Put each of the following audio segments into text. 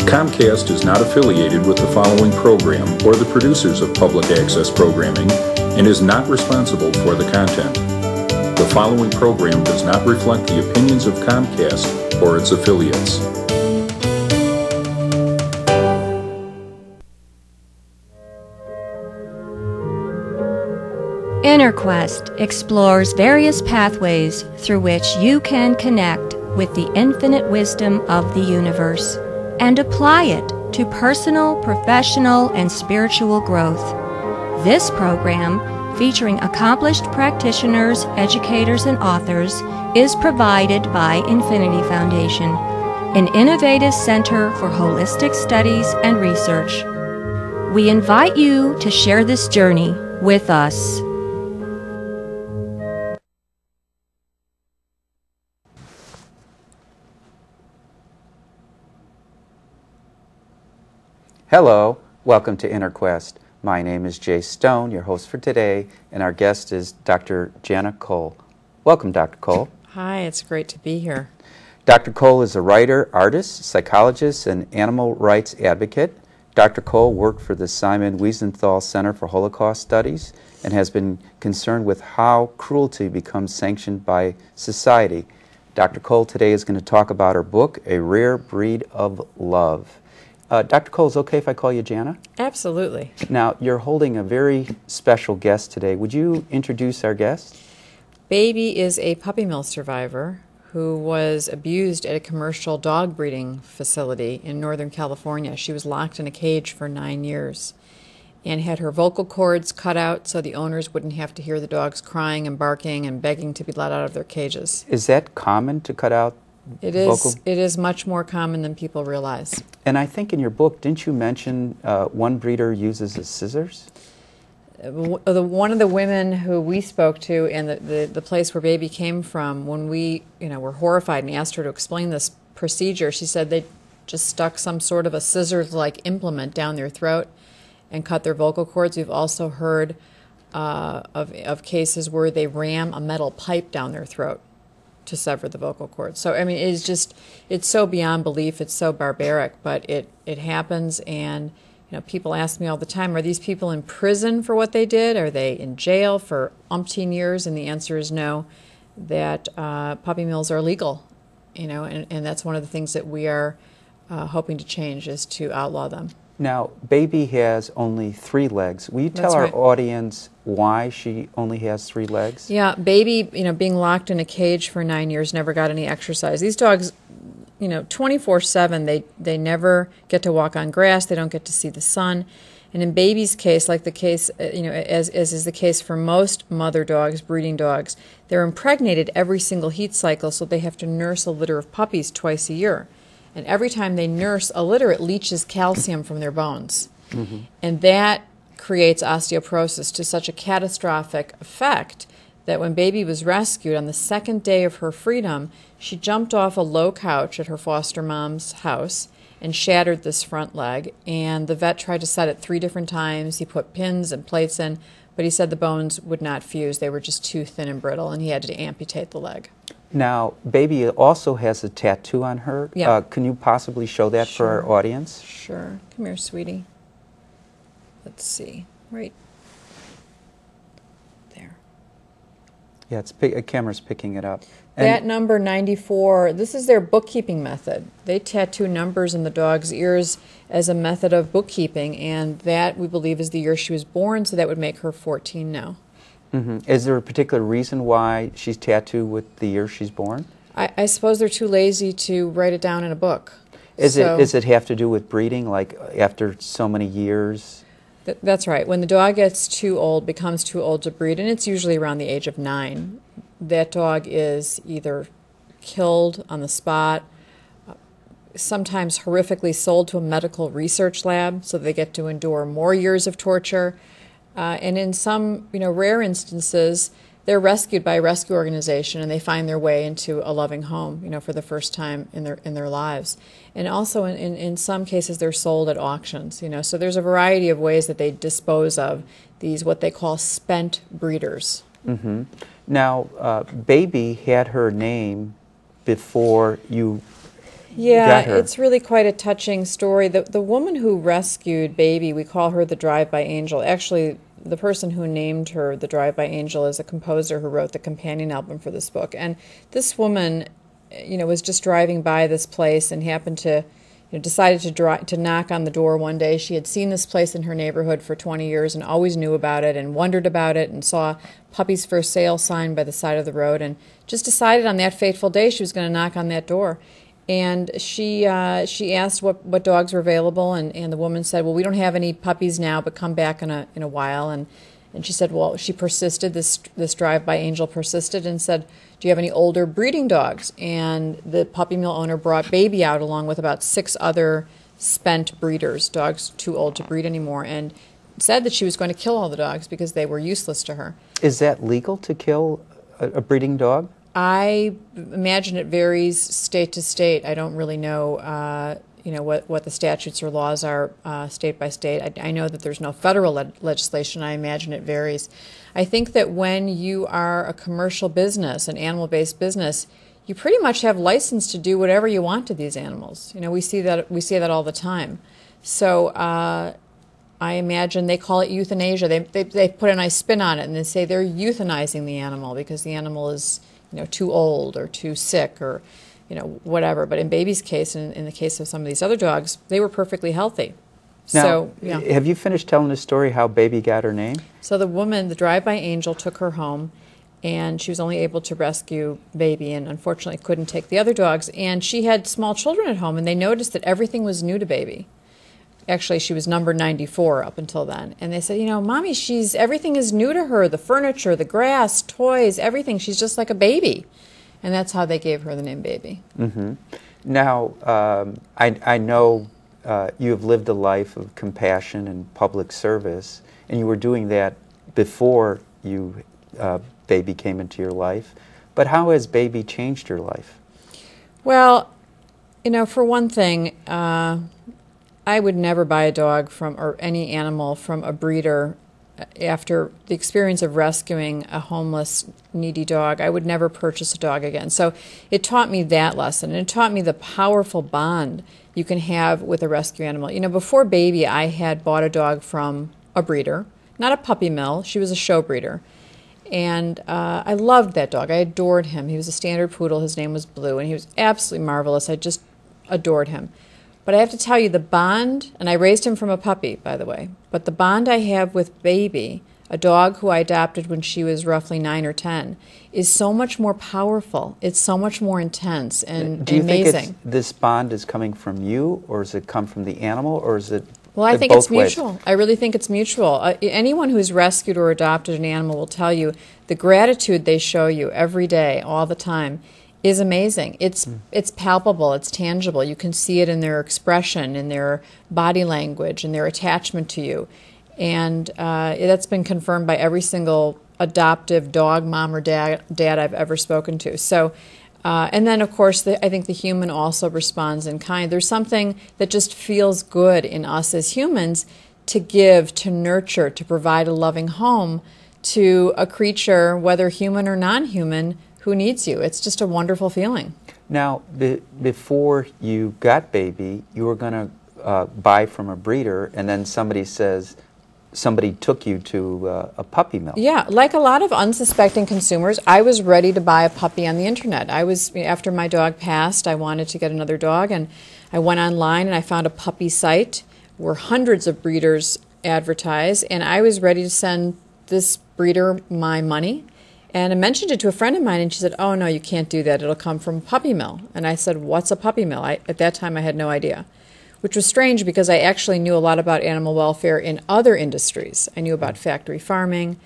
Comcast is not affiliated with the following program or the producers of public access programming and is not responsible for the content. The following program does not reflect the opinions of Comcast or its affiliates. InnerQuest explores various pathways through which you can connect with the infinite wisdom of the universe and apply it to personal, professional, and spiritual growth. This program, featuring accomplished practitioners, educators, and authors, is provided by Infinity Foundation, an innovative center for holistic studies and research. We invite you to share this journey with us. Hello, welcome to InnerQuest. My name is Jay Stone, your host for today, and our guest is Dr. Jana Kohl. Welcome, Dr. Kohl. Hi, it's great to be here. Dr. Kohl is a writer, artist, psychologist, and animal rights advocate. Dr. Kohl worked for the Simon Wiesenthal Center for Holocaust Studies and has been concerned with how cruelty becomes sanctioned by society. Dr. Kohl today is going to talk about her book, A Rare Breed of Love. Dr. Kohl, is it okay if I call you Jana? Absolutely. Now, you're holding a very special guest today. Would you introduce our guest? Baby is a puppy mill survivor who was abused at a commercial dog breeding facility in Northern California. She was locked in a cage for 9 years and had her vocal cords cut out so the owners wouldn't have to hear the dogs crying and barking and begging to be let out of their cages. Is that common to cut out vocal? It is much more common than people realize. And I think in your book, didn't you mention one breeder uses scissors? One of the women who we spoke to and the place where Baby came from, when we were horrified and asked her to explain this procedure, she said they just stuck some sort of a scissors-like implement down their throat and cut their vocal cords. We've also heard of cases where they ram a metal pipe down their throat to sever the vocal cords. So, I mean, it's so beyond belief, it's so barbaric, but it happens, and people ask me all the time, are these people in prison for what they did? Are they in jail for umpteen years? And the answer is no, that puppy mills are legal, and that's one of the things that we are hoping to change, is to outlaw them. Now, Baby has only 3 legs. Will you tell our audience why she only has 3 legs? Yeah, Baby, being locked in a cage for 9 years, never got any exercise. These dogs, 24/7, they never get to walk on grass. They don't get to see the sun. And in Baby's case, like the case, as is the case for most mother dogs, breeding dogs, they're impregnated every single heat cycle, so they have to nurse a litter of puppies twice a year. And every time they nurse a litter, it leaches calcium from their bones. Mm-hmm. And that creates osteoporosis to such a catastrophic effect that when Baby was rescued on the 2nd day of her freedom, she jumped off a low couch at her foster mom's house and shattered this front leg. And the vet tried to set it 3 different times. He put pins and plates in, but he said the bones would not fuse. They were just too thin and brittle, and he had to amputate the leg. Now, Baby also has a tattoo on her. Yeah. Can you possibly show that for our audience? Sure. Come here, sweetie. Let's see. Right there. Yeah, a camera's picking it up. And that number 94, this is their bookkeeping method. They tattoo numbers in the dog's ears as a method of bookkeeping, and that, we believe, is the year she was born, so that would make her 14 now. Mm-hmm. Is there a particular reason why she's tattooed with the year she's born? I suppose they're too lazy to write it down in a book. Does it have to do with breeding, like after so many years? That's right. When the dog gets too old, becomes too old to breed, and it's usually around the age of 9, that dog is either killed on the spot, sometimes horrifically sold to a medical research lab so they get to endure more years of torture. And in some, rare instances, they're rescued by a rescue organization and they find their way into a loving home, for the first time in their lives. And also, in some cases, they're sold at auctions. So there's a variety of ways that they dispose of these what they call spent breeders. Mm-hmm. Now, Baby had her name before you Yeah, got her? it's really quite a touching story. The woman who rescued Baby, we call her the Drive-By Angel. Actually, the person who named her the Drive-By Angel is a composer who wrote the companion album for this book. And this woman, was just driving by this place and happened to, decided to knock on the door one day. She had seen this place in her neighborhood for 20 years and always knew about it and wondered about it and saw puppies for sale sign by the side of the road and just decided on that fateful day she was going to knock on that door. And she asked what dogs were available, and the woman said, well, we don't have any puppies now, but come back in a while. And she said, well, she persisted, this drive-by angel persisted and said, do you have any older breeding dogs? And the puppy mill owner brought Baby out along with about 6 other spent breeders, dogs too old to breed anymore, and said that she was going to kill all the dogs because they were useless to her. Is that legal to kill a breeding dog? I imagine it varies state to state. I don't really know, what the statutes or laws are state by state. I know that there's no federal legislation. I imagine it varies. I think that when you are a commercial business, an animal-based business, you pretty much have license to do whatever you want to these animals. We see that all the time. So I imagine they call it euthanasia. They put a nice spin on it, and they say they're euthanizing the animal because the animal is too old or too sick or whatever. But in Baby's case, and in the case of some of these other dogs, they were perfectly healthy. Now, So, yeah. Have you finished telling the story how Baby got her name? So the woman, the Drive-By Angel, took her home, and she was only able to rescue Baby and unfortunately couldn't take the other dogs. And she had small children at home, and they noticed that everything was new to Baby. Actually, she was number 94 up until then. And they said, Mommy, everything is new to her, the furniture, the grass, toys, everything. She's just like a baby. And that's how they gave her the name Baby. Mm-hmm. Now, I know you have lived a life of compassion and public service, and you were doing that before Baby came into your life. But how has Baby changed your life? Well, for one thing, I would never buy a dog or any animal from a breeder after the experience of rescuing a homeless, needy dog. I would never purchase a dog again. So it taught me that lesson, and it taught me the powerful bond you can have with a rescue animal. Before Baby, I had bought a dog from a breeder, not a puppy mill. She was a show breeder. And I loved that dog. I adored him. He was a standard poodle. His name was Blue, and he was absolutely marvelous. I just adored him. But I have to tell you, the bond, and I raised him from a puppy, by the way, but the bond I have with Baby, a dog who I adopted when she was roughly 9 or 10, is so much more powerful. It's so much more intense and Do you amazing. think this bond is coming from you, or does it come from the animal, or is it Well, I think both it's mutual. ways? I really think it's mutual. Anyone who's rescued or adopted an animal will tell you the gratitude they show you every day, all the time, is amazing. It's palpable. It's tangible. You can see it in their expression, in their body language, in their attachment to you. And that's been confirmed by every single adoptive dog mom or dad I've ever spoken to. So, and then, of course, I think the human also responds in kind. There's something that just feels good in us as humans to give, to nurture, to provide a loving home to a creature, whether human or non-human, who needs you. It's just a wonderful feeling. Now, before you got Baby, you were going to buy from a breeder, and then somebody took you to a puppy mill. Yeah, like a lot of unsuspecting consumers, I was ready to buy a puppy on the internet. After my dog passed, I wanted to get another dog, and I went online and I found a puppy site where hundreds of breeders advertise, and I was ready to send this breeder my money. And I mentioned it to a friend of mine, and she said, oh, no, you can't do that. It'll come from a puppy mill. And I said, what's a puppy mill? At that time, I had no idea, which was strange because I actually knew a lot about animal welfare in other industries. I knew about factory farming,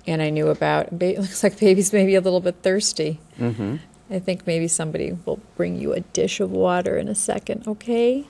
and I knew about, it looks like Baby's maybe a little bit thirsty. Mm-hmm. I think maybe somebody will bring you a dish of water in a second, okay?